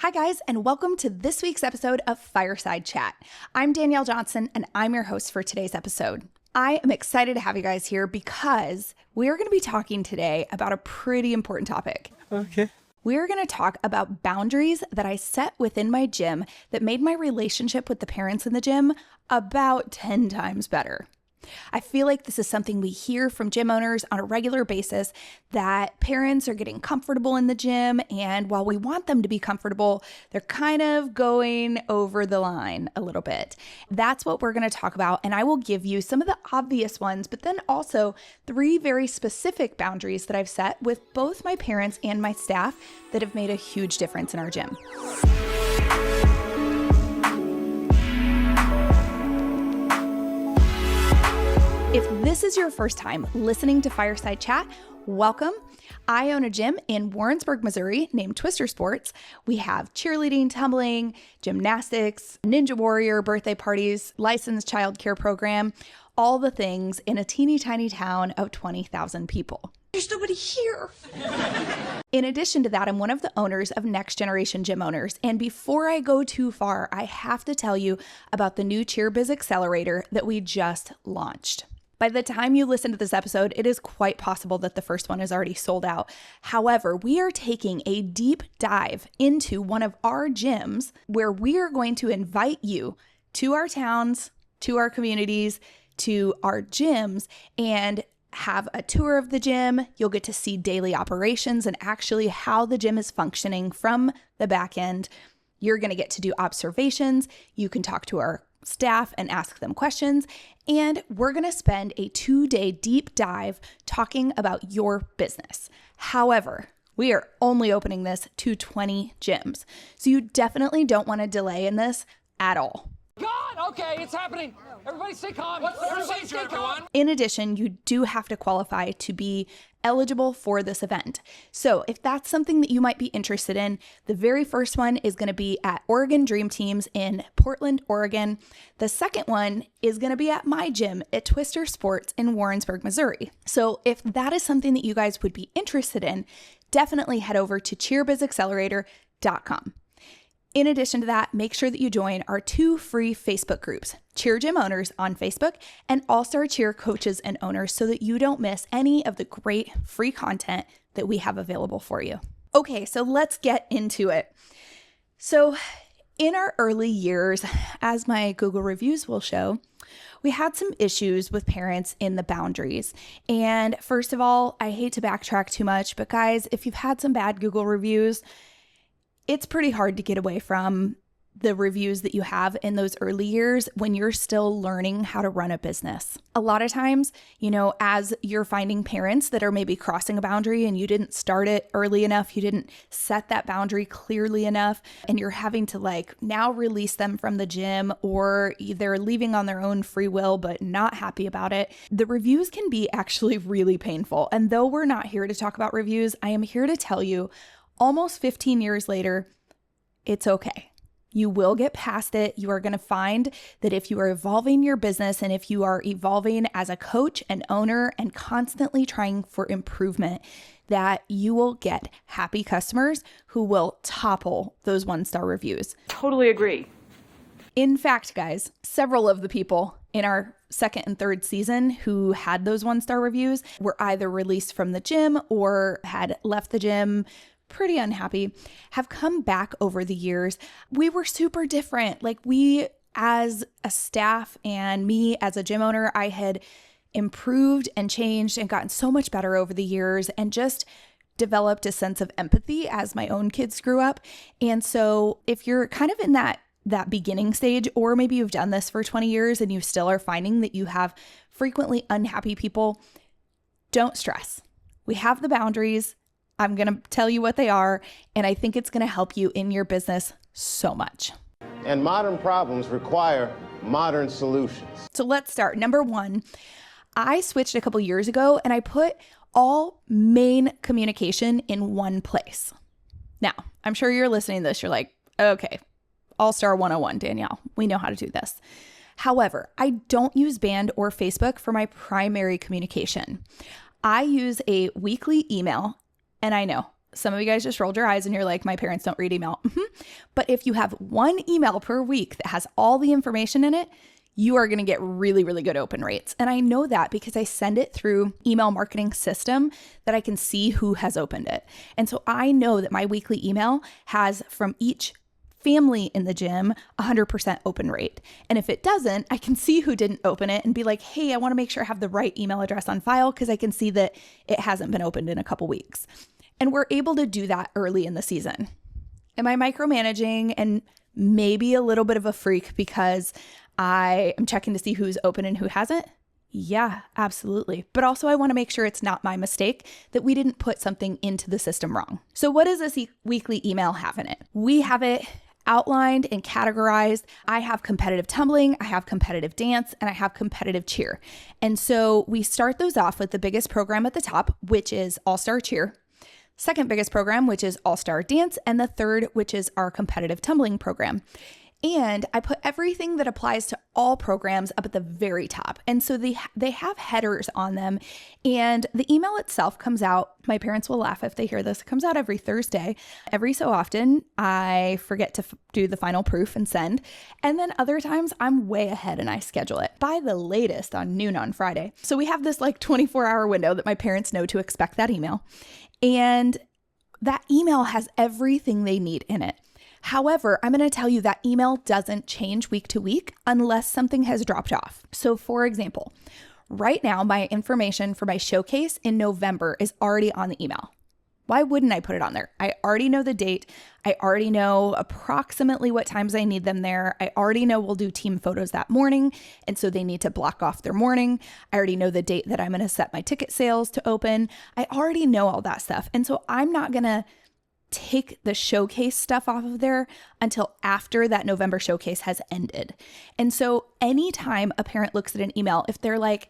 Hi guys, and welcome to this week's episode of Fireside Chat. I'm Danielle Johnson, and I'm your host for today's episode. I am excited to have you guys here because we're going to be talking today about a pretty important topic. Okay. We're going to talk about boundaries that I set within my gym that made my relationship with the parents in the gym about 10 times better. I feel like this is something we hear from gym owners on a regular basis, that parents are getting comfortable in the gym, and while we want them to be comfortable, they're kind of going over the line a little bit. That's what we're going to talk about, and I will give you some of the obvious ones, but then also 3 very specific boundaries that I've set with both my parents and my staff that have made a huge difference in our gym. If this is your first time listening to Fireside Chat, welcome. I own a gym in Warrensburg, Missouri named Twister Sports. We have cheerleading, tumbling, gymnastics, Ninja Warrior, birthday parties, licensed childcare program, all the things in a teeny tiny town of 20,000 people. There's nobody here. In addition to that, I'm one of the owners of Next Generation Gym Owners. And before I go too far, I have to tell you about the new CheerBiz Accelerator that we just launched. By the time you listen to this episode, it is quite possible that the first one is already sold out. However, we are taking a deep dive into one of our gyms where we are going to invite you to our towns, to our communities, to our gyms, and have a tour of the gym. You'll get to see daily operations and actually how the gym is functioning from the back end. You're going to get to do observations. You can talk to our staff and ask them questions. And we're going to spend a 2-day deep dive talking about your business. However, we are only opening this to 20 gyms. So you definitely don't want to delay in this at all. God, okay, it's happening. Everybody stay calm. What's the procedure, everyone? In addition, you do have to qualify to be eligible for this event. So if that's something that you might be interested in, the very first one is going to be at Oregon Dream Teams in Portland, Oregon. The second one is going to be at my gym at Twister Sports in Warrensburg, Missouri. So if that is something that you guys would be interested in, definitely head over to cheerbizaccelerator.com. In addition to that, make sure that you join our 2 free Facebook groups, Cheer Gym Owners on Facebook and All-Star Cheer Coaches and Owners, so that you don't miss any of the great free content that we have available for you. Okay, so let's get into it. So in our early years, as my Google reviews will show, we had some issues with parents in the boundaries. And first of all, I hate to backtrack too much, but guys, if you've had some bad Google reviews, it's pretty hard to get away from the reviews that you have in those early years when you're still learning how to run a business. A lot of times, as you're finding parents that are maybe crossing a boundary and you didn't start it early enough, you didn't set that boundary clearly enough, and you're having to now release them from the gym, or they're leaving on their own free will but not happy about it, the reviews can be actually really painful. And though we're not here to talk about reviews, I am here to tell you, almost 15 years later, it's okay. You will get past it. You are going to find that if you are evolving your business and if you are evolving as a coach and owner and constantly trying for improvement, that you will get happy customers who will topple those 1-star reviews. Totally agree. In fact, guys, several of the people in our 2nd and 3rd season who had those 1-star reviews were either released from the gym or had left the gym pretty unhappy, have come back over the years. We were super different. We as a staff and me as a gym owner, I had improved and changed and gotten so much better over the years and just developed a sense of empathy as my own kids grew up. And so if you're kind of in that beginning stage, or maybe you've done this for 20 years and you still are finding that you have frequently unhappy people, don't stress. We have the boundaries. I'm going to tell you what they are, and I think it's going to help you in your business so much. And modern problems require modern solutions. So let's start. Number 1, I switched a couple years ago, and I put all main communication in one place. Now, I'm sure you're listening to this. You're like, okay, All-Star 101, Danielle. We know how to do this. However, I don't use Band or Facebook for my primary communication. I use a weekly email. And I know Some of you guys just rolled your eyes and you're like, my parents don't read email. But if you have one email per week that has all the information in it, you are going to get really, really good open rates. And I know that because I send it through email marketing system that I can see who has opened it. And so I know that my weekly email has, from each family in the gym, 100% open rate. And if it doesn't, I can see who didn't open it and be like, hey, I want to make sure I have the right email address on file because I can see that it hasn't been opened in a couple weeks. And we're able to do that early in the season. Am I micromanaging and maybe a little bit of a freak because I am checking to see who's open and who hasn't? Yeah, absolutely. But also I want to make sure it's not my mistake that we didn't put something into the system wrong. So what does this weekly email have in it? We have it outlined and categorized. I have competitive tumbling, I have competitive dance, and I have competitive cheer. And so we start those off with the biggest program at the top, which is All-Star Cheer. Second biggest program, which is All-Star Dance, and the third, which is our competitive tumbling program. And I put everything that applies to all programs up at the very top. And so they have headers on them. And the email itself comes out. My parents will laugh if they hear this. It comes out every Thursday. Every so often, I forget to do the final proof and send. And then other times, I'm way ahead and I schedule it by the latest on noon on Friday. So we have this like 24-hour window that my parents know to expect that email. And that email has everything they need in it. However, I'm going to tell you that email doesn't change week to week unless something has dropped off. So for example, right now, my information for my showcase in November is already on the email. Why wouldn't I put it on there? I already know the date. I already know approximately what times I need them there. I already know we'll do team photos that morning. And so they need to block off their morning. I already know the date that I'm going to set my ticket sales to open. I already know all that stuff. And so I'm not going to take the showcase stuff off of there until after that November showcase has ended. And so anytime a parent looks at an email, if they're like,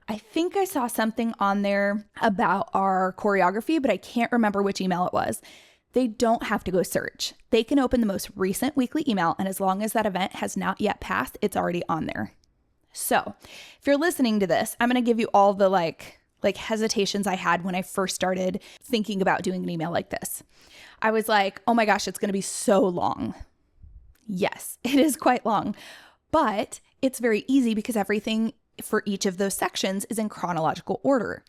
I think I saw something on there about our choreography, but I can't remember which email it was, they don't have to go search. They can open the most recent weekly email, and as long as that event has not yet passed, it's already on there. So if you're listening to this, I'm going to give you all the like hesitations I had when I first started thinking about doing an email like this. I was like, oh my gosh, it's going to be so long. Yes, it is quite long, but it's very easy because everything for each of those sections is in chronological order.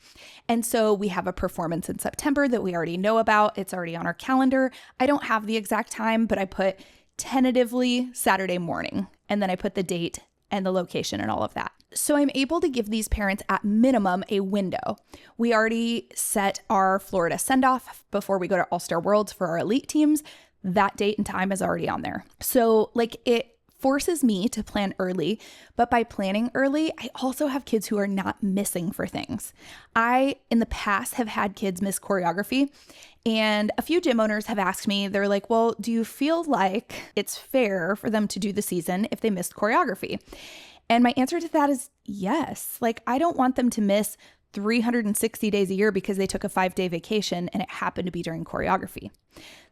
And so we have a performance in September that we already know about. It's already on our calendar. I don't have the exact time, but I put tentatively Saturday morning, and then I put the date and the location and all of that. So I'm able to give these parents at minimum a window. We already set our Florida send-off before we go to All-Star Worlds for our elite teams. That date and time is already on there. So it forces me to plan early, but by planning early, I also have kids who are not missing for things. I, in the past, have had kids miss choreography, and a few gym owners have asked me, they're like, well, do you feel like it's fair for them to do the season if they missed choreography? And my answer to that is yes. I don't want them to miss 360 days a year because they took a 5-day vacation and it happened to be during choreography.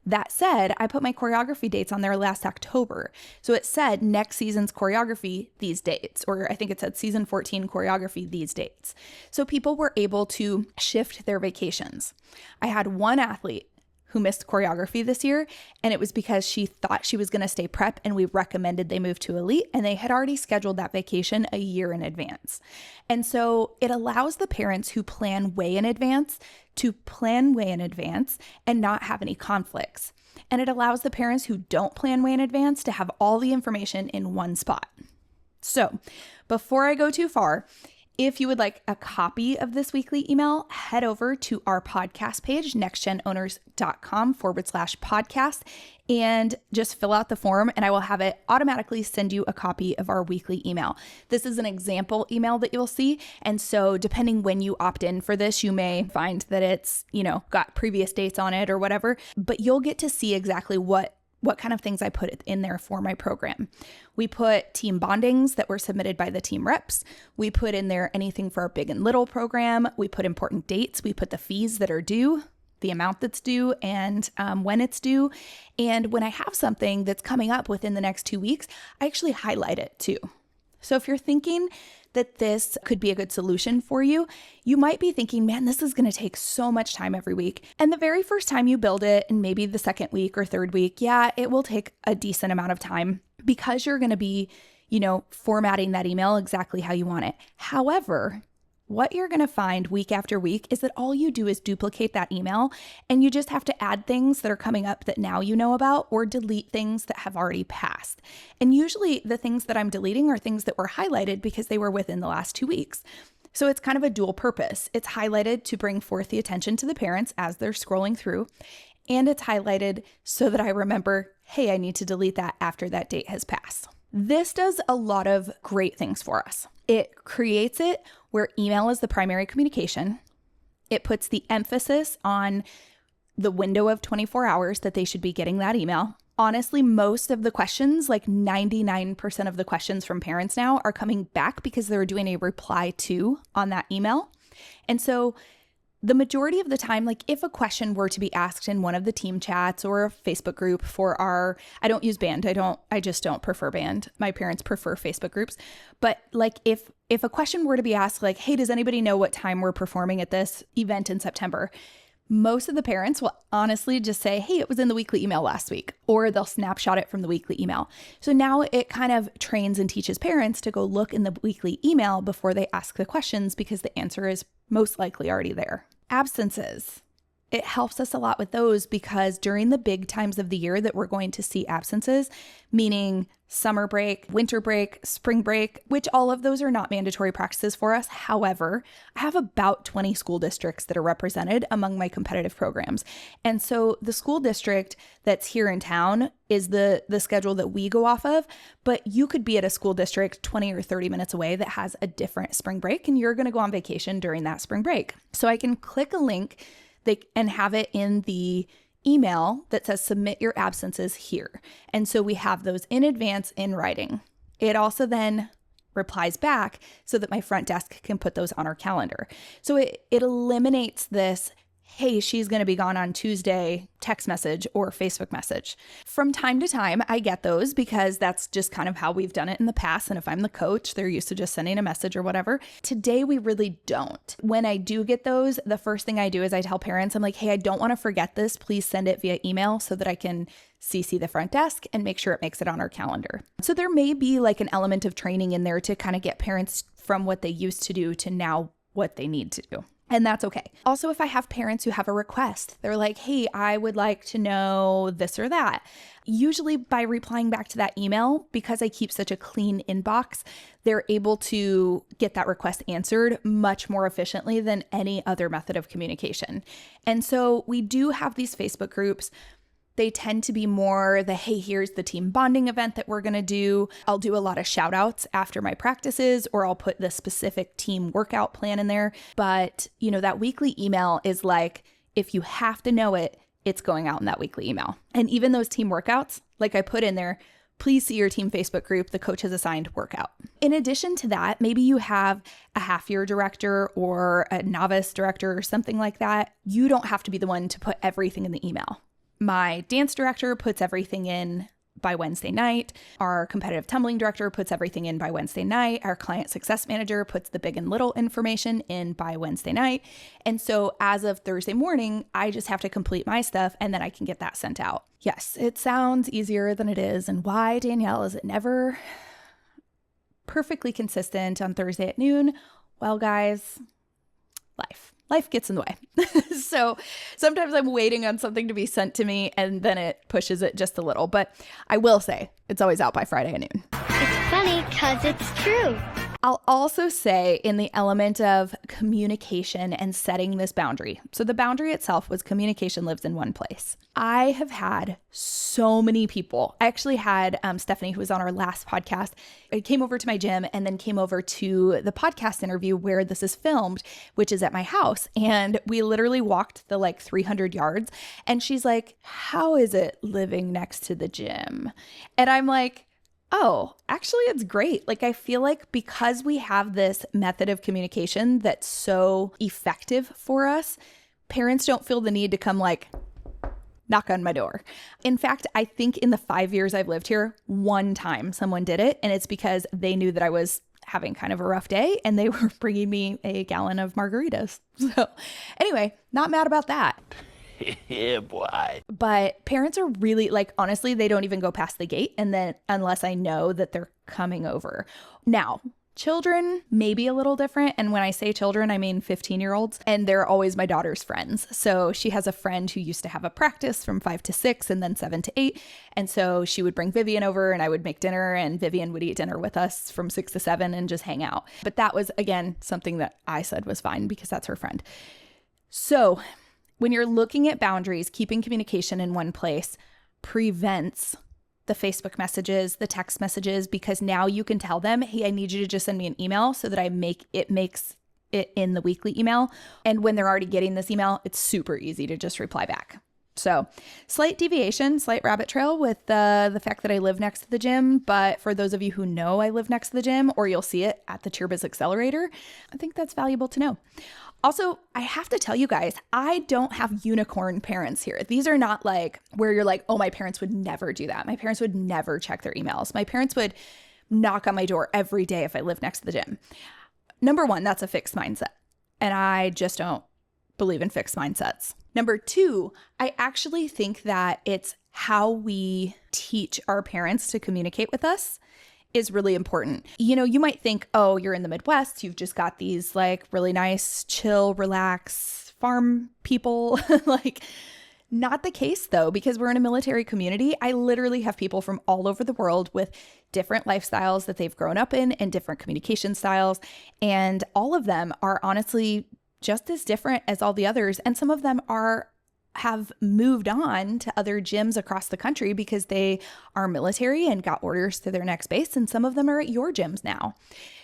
That said, I put my choreography dates on there last October. So it said next season's choreography, these dates, or I think it said season 14 choreography, these dates. So people were able to shift their vacations. I had one athlete who missed choreography this year, and it was because she thought she was going to stay prep, and we recommended they move to elite, and they had already scheduled that vacation a year in advance. And so it allows the parents who plan way in advance to plan way in advance and not have any conflicts. And it allows the parents who don't plan way in advance to have all the information in one spot. So before I go too far, if you would like a copy of this weekly email, head over to our podcast page, nextgenowners.com/podcast, and just fill out the form and I will have it automatically send you a copy of our weekly email. This is an example email that you'll see. And so depending when you opt in for this, you may find that it's, got previous dates on it or whatever, but you'll get to see exactly what kind of things I put in there for my program. We put team bondings that were submitted by the team reps. We put in there anything for our big and little program. We put important dates. We put the fees that are due, the amount that's due, and when it's due. And when I have something that's coming up within the next 2 weeks, I actually highlight it too. So if you're thinking that this could be a good solution for you, you might be thinking, man, this is going to take so much time every week. And the very first time you build it, and maybe the second week or third week, yeah, it will take a decent amount of time because you're going to be, formatting that email exactly how you want it. However, what you're going to find week after week is that all you do is duplicate that email, and you just have to add things that are coming up that now you know about, or delete things that have already passed. And usually the things that I'm deleting are things that were highlighted because they were within the last 2 weeks. So it's kind of a dual purpose. It's highlighted to bring forth the attention to the parents as they're scrolling through, and it's highlighted so that I remember, hey, I need to delete that after that date has passed. This does a lot of great things for us. It creates it where email is the primary communication. It puts the emphasis on the window of 24 hours that they should be getting that email. Honestly, most of the questions, like 99% of the questions from parents now, are coming back because they're doing a reply to on that email. And so the majority of the time, like if a question were to be asked in one of the team chats or a Facebook group for I don't use Band. I just don't prefer Band. My parents prefer Facebook groups. But like if a question were to be asked, like, hey, does anybody know what time we're performing at this event in September? Most of the parents will honestly just say, hey, it was in the weekly email last week, or they'll snapshot it from the weekly email. So now it kind of trains and teaches parents to go look in the weekly email before they ask the questions because the answer is most likely already there. Absences. It helps us a lot with those because during the big times of the year that we're going to see absences, meaning summer break, winter break, spring break, which all of those are not mandatory practices for us. However, I have about 20 school districts that are represented among my competitive programs. And so the school district that's here in town is the schedule that we go off of, but you could be at a school district 20 or 30 minutes away that has a different spring break, and you're going to go on vacation during that spring break. So I can click a link and have it in the email that says submit your absences here. And so we have those in advance in writing. It also then replies back so that my front desk can put those on our calendar. So it eliminates this, hey, she's going to be gone on Tuesday text message or Facebook message. From time to time, I get those because that's just kind of how we've done it in the past. And if I'm the coach, they're used to just sending a message or whatever. Today, we really don't. When I do get those, the first thing I do is I tell parents, I'm like, hey, I don't want to forget this. Please send it via email so that I can CC the front desk and make sure it makes it on our calendar. So there may be like an element of training in there to kind of get parents from what they used to do to now what they need to do. And that's okay. Also, if I have parents who have a request, they're like, hey, I would like to know this or that. Usually by replying back to that email, because I keep such a clean inbox, they're able to get that request answered much more efficiently than any other method of communication. And so we do have these Facebook groups. They tend to be more hey, here's the team bonding event that we're going to do. I'll do a lot of shout outs after my practices, or I'll put the specific team workout plan in there. But, that weekly email is like, if you have to know it, it's going out in that weekly email. And even those team workouts, like I put in there, please see your team Facebook group. The coach has assigned workout. In addition to that, maybe you have a half-year director or a novice director or something like that. You don't have to be the one to put everything in the email. My dance director puts everything in by Wednesday night. Our competitive tumbling director puts everything in by Wednesday night. Our client success manager puts the big and little information in by Wednesday night. And so as of Thursday morning, I just have to complete my stuff and then I can get that sent out. Yes, it sounds easier than it is. And why, Danielle, is it never perfectly consistent on Thursday at noon? Well, guys, life gets in the way. So sometimes I'm waiting on something to be sent to me and then it pushes it just a little. But I will say it's always out by Friday at noon. It's funny because it's true. I'll also say in the element of communication and setting this boundary. So the boundary itself was communication lives in one place. I have had so many people. I actually had Stephanie, who was on our last podcast, came over to my gym and then came over to the podcast interview where this is filmed, which is at my house. And we literally walked the 300 yards. And she's like, how is it living next to the gym? And I'm like, oh, actually, it's great. I feel like because we have this method of communication that's so effective for us, parents don't feel the need to come knock on my door. In fact, I think in the 5 years I've lived here, one time someone did it, and it's because they knew that I was having kind of a rough day and they were bringing me a gallon of margaritas. So anyway, not mad about that. Yeah, boy. But parents are really like, honestly, they don't even go past the gate and then unless I know that they're coming over. Now, children may be a little different. And when I say children, I mean 15-year-olds. And they're always my daughter's friends. So she has a friend who used to have a practice from 5 to 6 and then 7 to 8. And so she would bring Vivian over and I would make dinner and Vivian would eat dinner with us from 6 to 7 and just hang out. But that was, again, something that I said was fine because that's her friend. So when you're looking at boundaries, keeping communication in one place prevents the Facebook messages, the text messages, because now you can tell them, hey, I need you to just send me an email so that makes it in the weekly email. And when they're already getting this email, it's super easy to just reply back. So slight deviation, slight rabbit trail with the fact that I live next to the gym. But for those of you who know I live next to the gym, or you'll see it at the CheerBiz Accelerator, I think that's valuable to know. Also, I have to tell you guys, I don't have unicorn parents here. These are not like where you're like, oh, my parents would never do that. My parents would never check their emails. My parents would knock on my door every day if I lived next to the gym. Number one, that's a fixed mindset. And I just don't believe in fixed mindsets. Number two, I actually think that it's how we teach our parents to communicate with us is really important. You know, you might think, oh, you're in the Midwest. You've just got these like really nice, chill, relax farm people. Like, not the case though, because we're in a military community. I literally have people from all over the world with different lifestyles that they've grown up in and different communication styles. And all of them are honestly just as different as all the others. And some of them have moved on to other gyms across the country because they are military and got orders to their next base. And some of them are at your gyms now.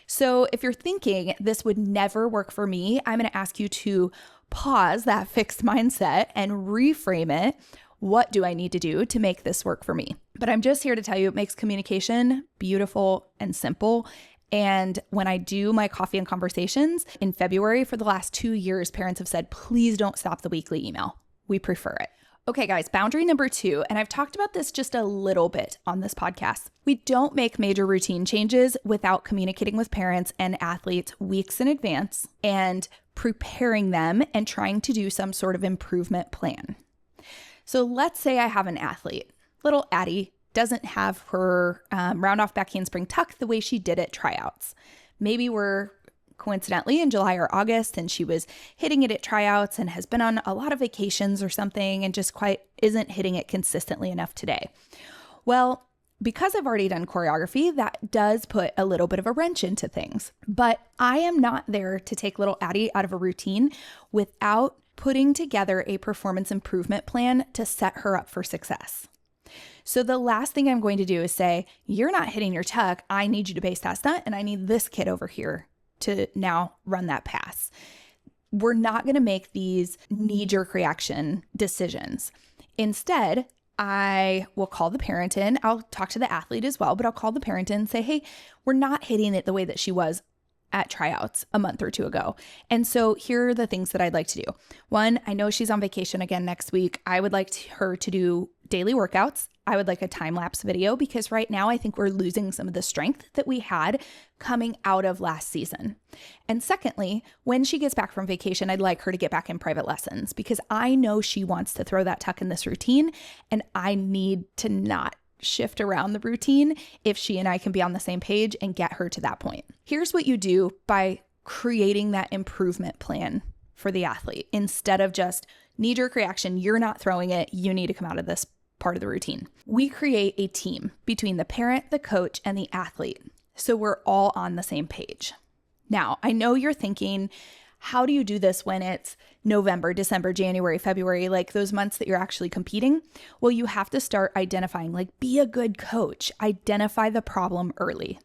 So if you're thinking this would never work for me, I'm going to ask you to pause that fixed mindset and reframe it. What do I need to do to make this work for me? But I'm just here to tell you it makes communication beautiful and simple. And when I do my coffee and conversations in February for the last 2 years, parents have said, please don't stop the weekly email. We prefer it. Okay, guys, boundary number 2, and I've talked about this just a little bit on this podcast. We don't make major routine changes without communicating with parents and athletes weeks in advance and preparing them and trying to do some sort of improvement plan. So let's say I have an athlete, little Addie, doesn't have her round off back handspring tuck the way she did at tryouts. Maybe we're coincidentally in July or August and she was hitting it at tryouts and has been on a lot of vacations or something and just quite isn't hitting it consistently enough today. Well, because I've already done choreography, that does put a little bit of a wrench into things. But I am not there to take little Addie out of a routine without putting together a performance improvement plan to set her up for success. So the last thing I'm going to do is say, you're not hitting your tuck. I need you to base test that. And I need this kid over here to now run that pass. We're not going to make these knee-jerk reaction decisions. Instead, I will call the parent in. I'll talk to the athlete as well, but I'll call the parent in and say, hey, we're not hitting it the way that she was at tryouts a month or two ago. And so here are the things that I'd like to do. One, I know she's on vacation again next week. I would like her to do daily workouts. I would like a time-lapse video because right now I think we're losing some of the strength that we had coming out of last season. And secondly, when she gets back from vacation, I'd like her to get back in private lessons because I know she wants to throw that tuck in this routine and I need to not shift around the routine if she and I can be on the same page and get her to that point. Here's what you do by creating that improvement plan for the athlete. Instead of just knee-jerk reaction, you're not throwing it, you need to come out of this part of the routine. We create a team between the parent, the coach, and the athlete. So we're all on the same page. Now, I know you're thinking, how do you do this when it's November, December, January, February, like those months that you're actually competing? Well, you have to start identifying, like be a good coach, identify the problem early.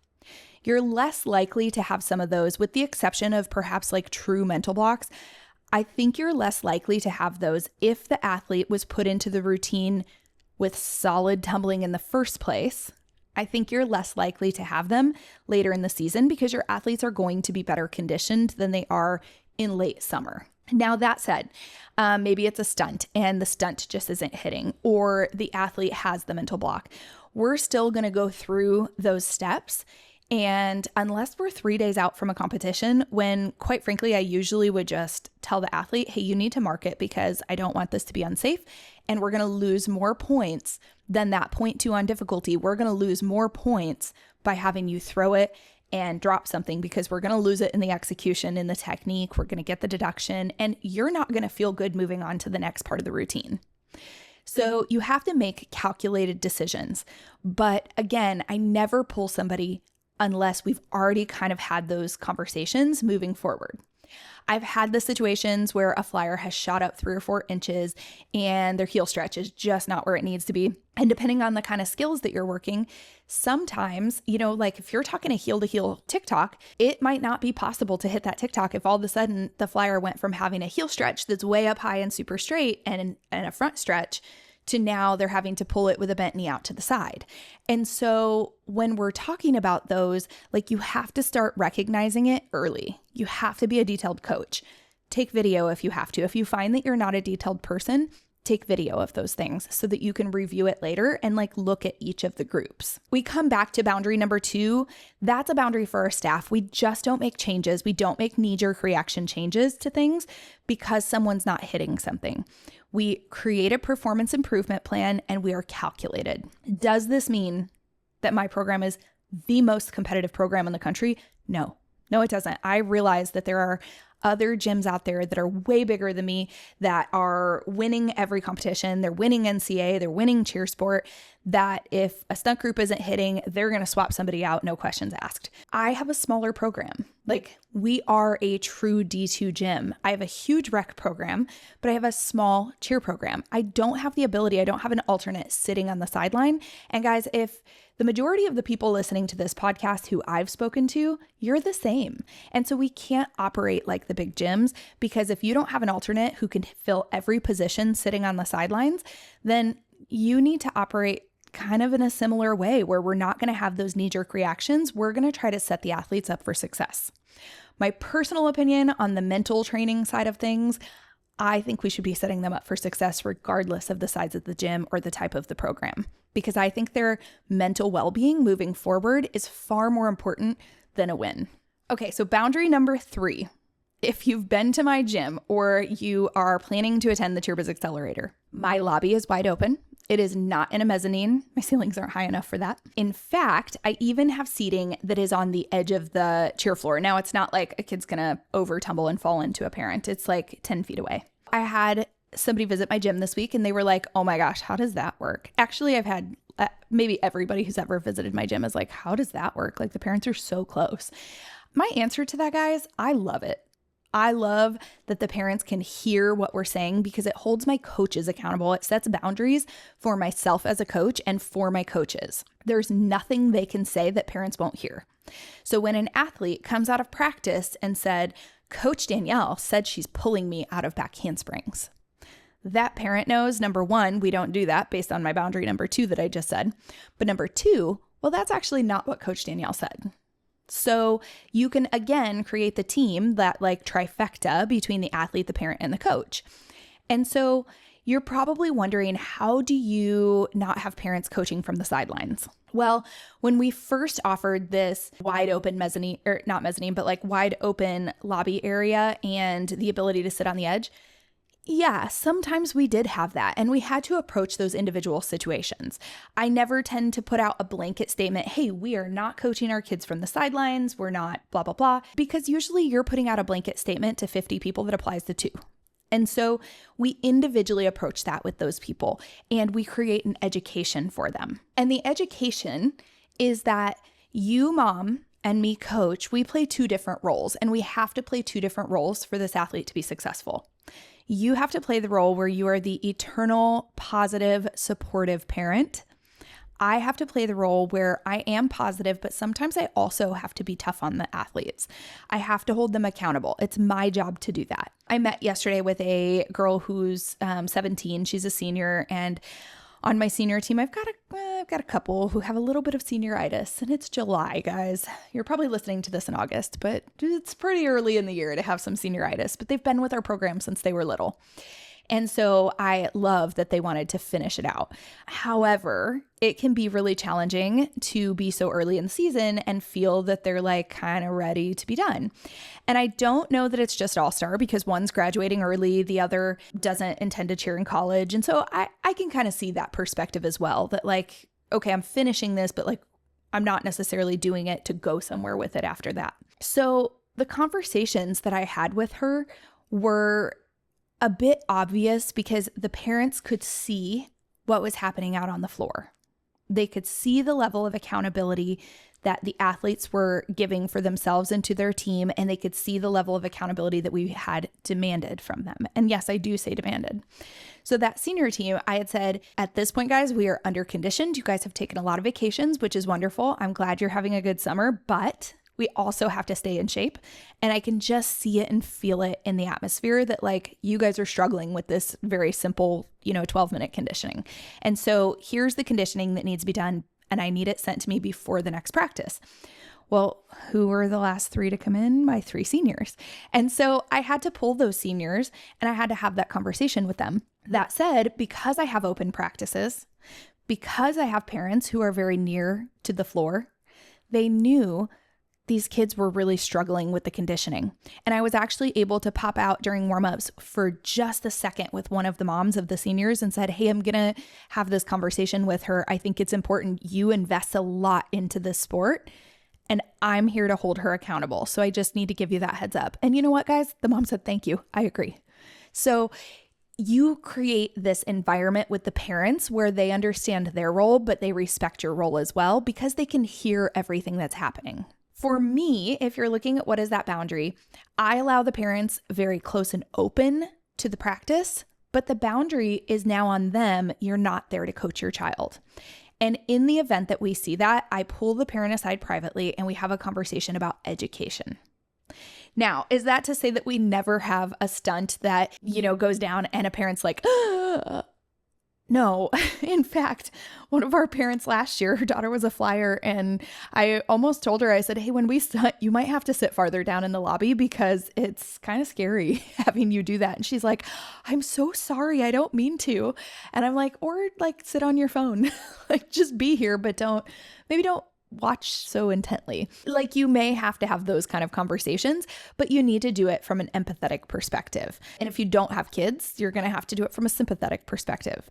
You're less likely to have some of those with the exception of perhaps like true mental blocks. I think you're less likely to have those if the athlete was put into the routine with solid tumbling in the first place. I think you're less likely to have them later in the season because your athletes are going to be better conditioned than they are in late summer. Now, that said, maybe it's a stunt and the stunt just isn't hitting, or the athlete has the mental block. We're still going to go through those steps. And unless we're 3 days out from a competition, when quite frankly, I usually would just tell the athlete, hey, you need to mark it because I don't want this to be unsafe. And we're going to lose more points than that 0.2 on difficulty. We're going to lose more points by having you throw it and drop something because we're going to lose it in the execution, in the technique. We're going to get the deduction, and you're not going to feel good moving on to the next part of the routine. So you have to make calculated decisions. But again, I never pull somebody unless we've already kind of had those conversations moving forward. I've had the situations where a flyer has shot up 3 or 4 inches and their heel stretch is just not where it needs to be. And depending on the kind of skills that you're working, sometimes, like if you're talking a heel to heel tick-tock, it might not be possible to hit that tick-tock if all of a sudden the flyer went from having a heel stretch that's way up high and super straight and a front stretch to now they're having to pull it with a bent knee out to the side. And so when we're talking about those, like, you have to start recognizing it early. You have to be a detailed coach. Take video if you have to. If you find that you're not a detailed person, take video of those things so that you can review it later and look at each of the groups. We come back to boundary number 2. That's a boundary for our staff. We just don't make changes. We don't make knee-jerk reaction changes to things because someone's not hitting something. We create a performance improvement plan and we are calculated. Does this mean that my program is the most competitive program in the country? No, it doesn't. I realize that there are other gyms out there that are way bigger than me that are winning every competition. They're winning NCA, they're winning cheer sport, that if a stunt group isn't hitting, they're going to swap somebody out, no questions asked. I have a smaller program. We are a true D2 gym. I have a huge rec program, but I have a small cheer program. I don't have the ability, I don't have an alternate sitting on the sideline. And guys, if the majority of the people listening to this podcast who I've spoken to, you're the same. And so we can't operate like the big gyms, because if you don't have an alternate who can fill every position sitting on the sidelines, then you need to operate kind of in a similar way where we're not going to have those knee-jerk reactions. We're going to try to set the athletes up for success. My personal opinion on the mental training side of things, I think we should be setting them up for success regardless of the size of the gym or the type of the program, because I think their mental well-being moving forward is far more important than a win. Okay, so boundary number 3. If you've been to my gym or you are planning to attend the CheerBiz Accelerator, my lobby is wide open. It is not in a mezzanine. My ceilings aren't high enough for that. In fact, I even have seating that is on the edge of the cheer floor. Now, it's not like a kid's gonna over tumble and fall into a parent. It's like 10 feet away. I had somebody visit my gym this week and they were like, oh my gosh, how does that work? Actually, I've had maybe everybody who's ever visited my gym is like, how does that work? Like, the parents are so close. My answer to that, guys, I love it. I love that the parents can hear what we're saying because it holds my coaches accountable. It sets boundaries for myself as a coach and for my coaches. There's nothing they can say that parents won't hear. So when an athlete comes out of practice and said, Coach Danielle said she's pulling me out of back handsprings, that parent knows, number 1, we don't do that based on my boundary number 2 that I just said. But number 2, well, that's actually not what Coach Danielle said. So you can, again, create the team, that trifecta between the athlete, the parent, and the coach. And so you're probably wondering, how do you not have parents coaching from the sidelines? Well, when we first offered this wide open mezzanine, or not mezzanine, but wide open lobby area and the ability to sit on the edge, yeah, sometimes we did have that, and we had to approach those individual situations. I never tend to put out a blanket statement, hey, we are not coaching our kids from the sidelines, we're not blah, blah, blah, because usually you're putting out a blanket statement to 50 people that applies to 2. And so we individually approach that with those people, and we create an education for them. And the education is that you, mom, and me, coach, we play 2 different roles, and we have to play 2 different roles for this athlete to be successful. You have to play the role where you are the eternal, positive, supportive parent. I have to play the role where I am positive, but sometimes I also have to be tough on the athletes. I have to hold them accountable. It's my job to do that. I met yesterday with a girl who's 17. She's a senior, and On my senior team, I've got a couple who have a little bit of senioritis, and it's July, guys. You're probably listening to this in August, but it's pretty early in the year to have some senioritis, but they've been with our program since they were little. And so I love that they wanted to finish it out. However, it can be really challenging to be so early in the season and feel that they're like kind of ready to be done. And I don't know that it's just All-Star because one's graduating early, the other doesn't intend to cheer in college. And so I can kind of see that perspective as well, that like, okay, I'm finishing this, but like I'm not necessarily doing it to go somewhere with it after that. So the conversations that I had with her were a bit obvious because the parents could see what was happening out on the floor. They could see the level of accountability that the athletes were giving for themselves and to their team, and they could see the level of accountability that we had demanded from them. And yes, I do say demanded. So that senior team, I had said, at this point, guys, we are under conditioned. You guys have taken a lot of vacations, which is wonderful. I'm glad you're having a good summer, but we also have to stay in shape. And I can just see it and feel it in the atmosphere that like you guys are struggling with this very simple, 12-minute conditioning. And so here's the conditioning that needs to be done. And I need it sent to me before the next practice. Well, who were the last 3 to come in? My 3 seniors. And so I had to pull those seniors and I had to have that conversation with them. That said, because I have open practices, because I have parents who are very near to the floor, they knew these kids were really struggling with the conditioning. And I was actually able to pop out during warm-ups for just a second with one of the moms of the seniors and said, hey, I'm going to have this conversation with her. I think it's important. You invest a lot into this sport and I'm here to hold her accountable. So I just need to give you that heads up. And you know what, guys? The mom said, thank you. I agree. So you create this environment with the parents where they understand their role, but they respect your role as well because they can hear everything that's happening. For me, if you're looking at what is that boundary, I allow the parents very close and open to the practice, but the boundary is now on them. You're not there to coach your child. And in the event that we see that, I pull the parent aside privately and we have a conversation about education. Now, is that to say that we never have a stunt that, goes down and a parent's like, No, in fact, one of our parents last year, her daughter was a flyer, and I almost told her, I said, hey, when we stunt, you might have to sit farther down in the lobby because it's kind of scary having you do that. And she's like, I'm so sorry. I don't mean to. And I'm like, or like sit on your phone, like just be here, but maybe don't watch so intently. Like you may have to have those kind of conversations, but you need to do it from an empathetic perspective. And if you don't have kids, you're going to have to do it from a sympathetic perspective.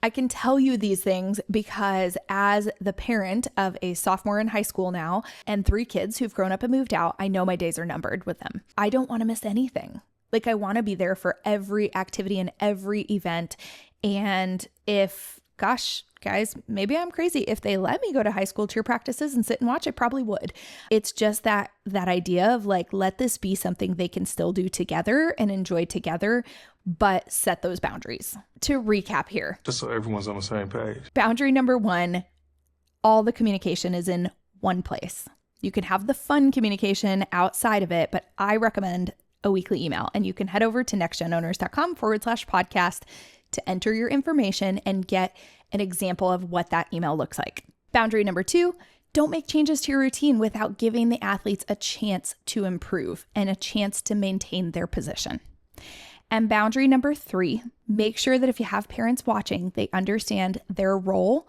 I can tell you these things because as the parent of a sophomore in high school now and 3 kids who've grown up and moved out, I know my days are numbered with them. I don't want to miss anything. Like I want to be there for every activity and every event. And if, gosh, guys, maybe I'm crazy. If they let me go to high school cheer practices and sit and watch, I probably would. It's just that idea of like, let this be something they can still do together and enjoy together, but set those boundaries. To recap here. Just so everyone's on the same page. Boundary number 1, all the communication is in one place. You can have the fun communication outside of it, but I recommend a weekly email. And you can head over to nextgenowners.com/podcast to enter your information and get an example of what that email looks like. Boundary number 2, don't make changes to your routine without giving the athletes a chance to improve and a chance to maintain their position. And boundary number 3, make sure that if you have parents watching, they understand their role.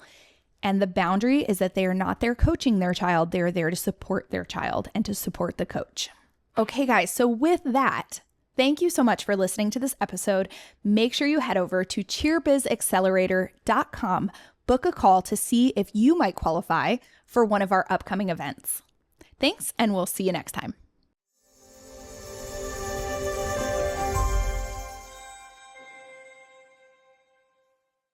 And the boundary is that they are not there coaching their child. They're there to support their child and to support the coach. Okay, guys. So with that, thank you so much for listening to this episode. Make sure you head over to cheerbizaccelerator.com, book a call to see if you might qualify for one of our upcoming events. Thanks, and we'll see you next time.